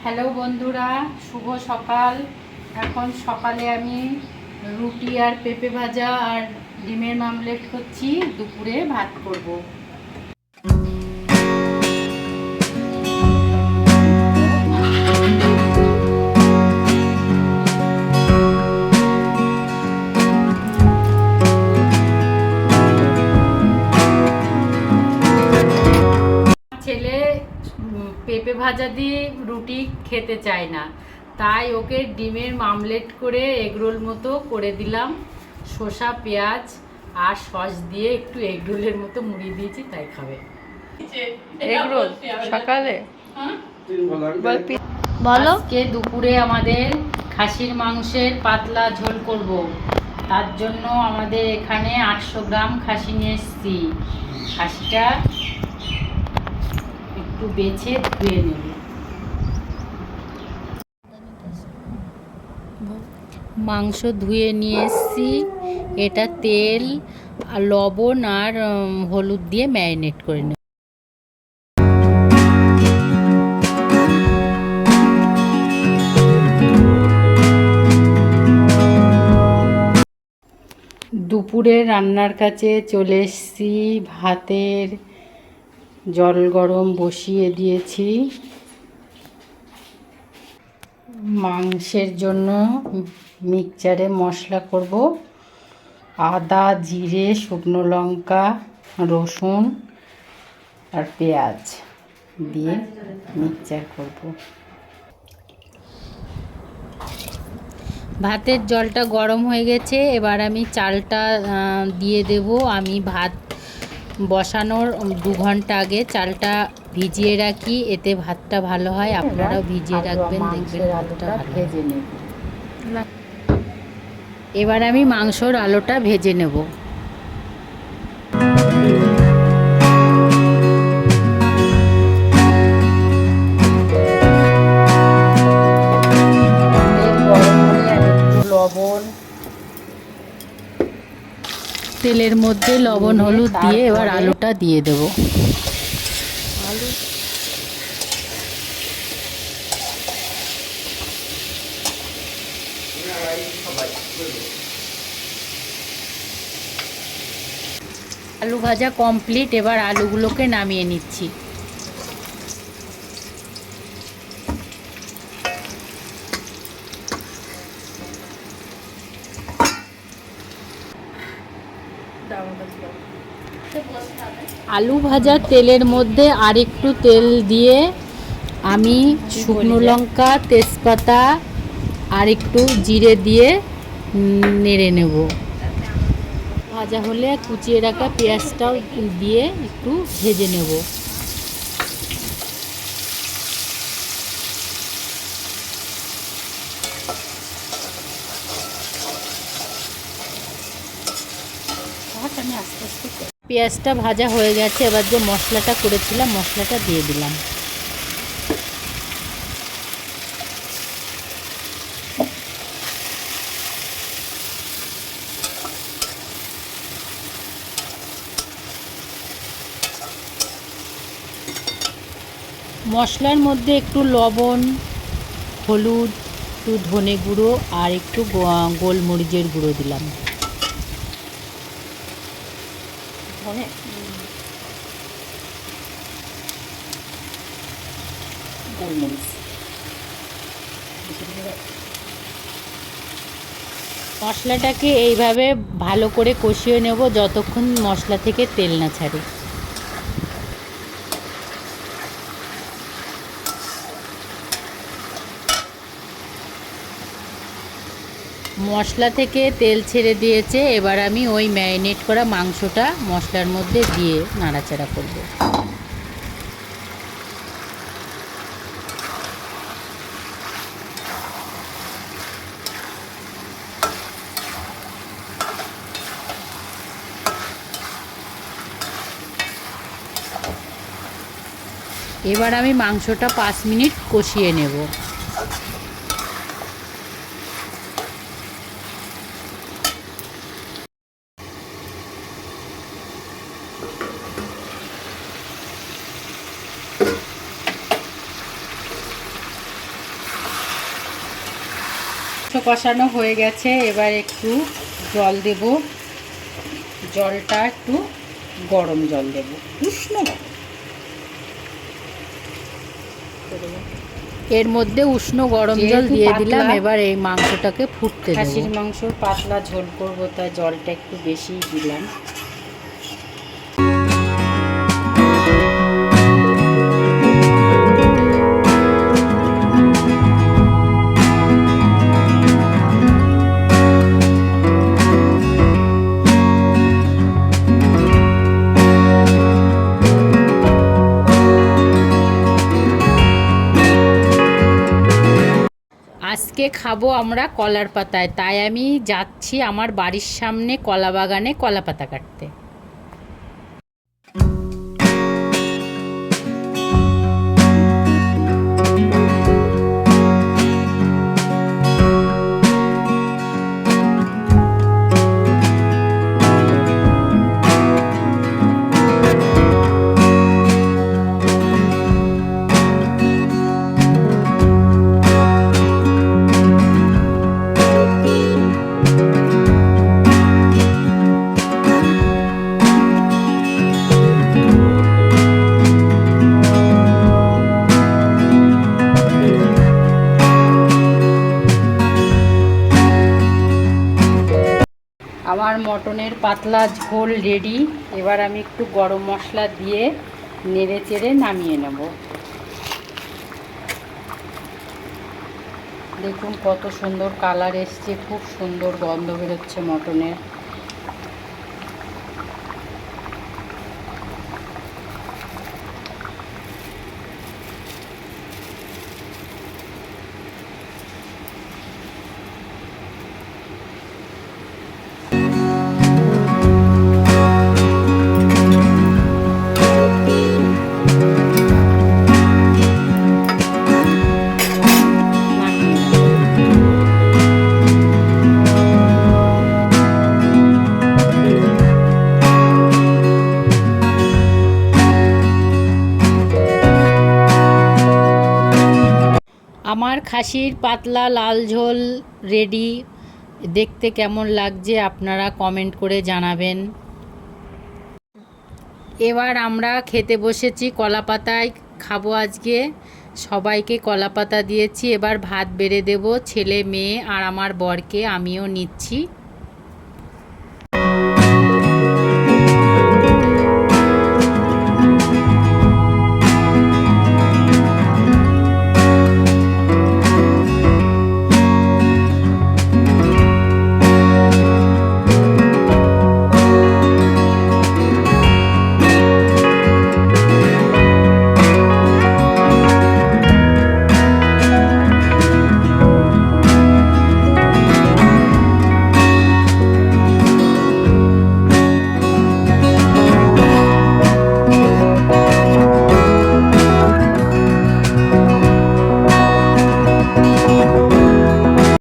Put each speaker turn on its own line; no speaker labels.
Hello বন্ধুরা, শুভ সকাল। এখন সকালে আমি রুটি আর পেঁপে ভাজা আর ডিমের মামলেট করছি, দুপুরে ভাত করব। ছেলে পেঁপে ভাজা দিয়ে রুটি খেতে চায় না, তাই ওকে ডিমের মামলেট করে এগরোল মতো করে দিলাম। শসা, পেঁয়াজ আর সস দিয়ে একটু এগরোলের মতো মুড়িয়ে দিয়েছি, তাই খাবে।
এগরোল সকালে
বলো। আজকে দুপুরে আমাদের খাসির মাংসের পাতলা ঝোল করব। তার জন্য আমাদের এখানে 800 গ্রাম খাসি নিয়ে এসেছি। খাসিটা একটু বেছে ধুয়ে নেব। মাংস ধুয়ে নিয়ে এসেছি। এটা তেল আর লবণ আর হলুদ দিয়ে ম্যারিনেট করে নেব। দুপুরে রান্নার কাছে চলে এসেছি। ভাতের জল গরম বসিয়ে দিয়েছি। মাংসের জন্য মিক্সচারে মশলা করব। আদা, জিরে, শুকনো লঙ্কা, রসুন আর পেঁয়াজ দিয়ে মিক্সচার করব। ভাতের জলটা গরম হয়ে গেছে, এবার আমি চালটা দিয়ে দেব। আমি ভাত বসানোর 2 ঘন্টা আগে চালটা ভিজিয়ে রাখি, এতে ভাতটা ভালো হয়। আপনারাও ভিজিয়ে রাখবেন, দেখবেন ভাতটা ভেজে নেব। এবার আমি মাংসর আলুটা ভেজে নেব। তেলের মধ্যে লবণ হলুদ দিয়ে এবার আলুটা দিয়ে দেব। আলু ভাজা কমপ্লিট, এবার আলুগুলোকে নামিয়ে নিচ্ছি। আলু ভাজা তেলের মধ্যে আরেকটু তেল দিয়ে আমি শুকনো লঙ্কা, তেজপাতা আর একটু জিরে দিয়ে নেড়ে নেব। ভাজা হলে কুচিয়ে রাখা পেঁয়াজটাও দিয়ে একটু ভেজে নেব। পেঁয়াজটা ভাজা হয়ে গেছে, এবার যে মশলাটা করেছিলাম মশলাটা দিয়ে দিলাম। মশলার মধ্যে একটু লবণ, হলুদ, একটু ধনে গুঁড়ো আর একটু গোলমরিচের গুঁড়ো দিলাম। মশলাটাকে এইভাবে ভালো করে কষিয়ে নেব যতক্ষণ মশলা থেকে তেল না ছাড়ে। মশলা থেকে তেল ছেড়ে দিয়েছে, এবার আমি ওই ম্যারিনেট করা মাংসটা মশলার মধ্যে দিয়ে নাড়াচাড়া করব। এবার আমি মাংসটা 5 মিনিট কষিয়ে নেব। কষানো হয়ে গেছে, এবার একটু জল দেব। জলটা একটু গরম জল দেব, উষ্ণ। এর মধ্যে উষ্ণ গরম জল দিয়ে দিলাম। এবার এই মাংসটাকে ফুটতে দেব। খাসির মাংস পাতলা ঝোল করব, তাই জলটা একটু বেশিই দিলাম। আজকে খাবো আমরা কলার পাতায়, তাই আমি যাচ্ছি আমার বাড়ির সামনে কলা বাগানে কলা পাতা কাটতে। আমার মটনের পাতলা ঝোল রেডি। এবার আমি একটু গরম মশলা দিয়ে নেড়ে চেড়ে নামিয়ে নেব। দেখুন কত সুন্দর কালার এসছে, খুব সুন্দর গন্ধ বেরোচ্ছে মটনের। আমার খাসির পাতলা লাল ঝোল রেডি। দেখতে কেমন লাগছে আপনারা কমেন্ট করে জানাবেন। এবার আমরা খেতে বসেছি, কলা পাতায় খাবো আজকে। সবাইকে কলা পাতা দিয়েছি, এবার ভাত বেড়ে দেব ছেলে মেয়ে আর আমার বরকে, আমিও নিচ্ছি।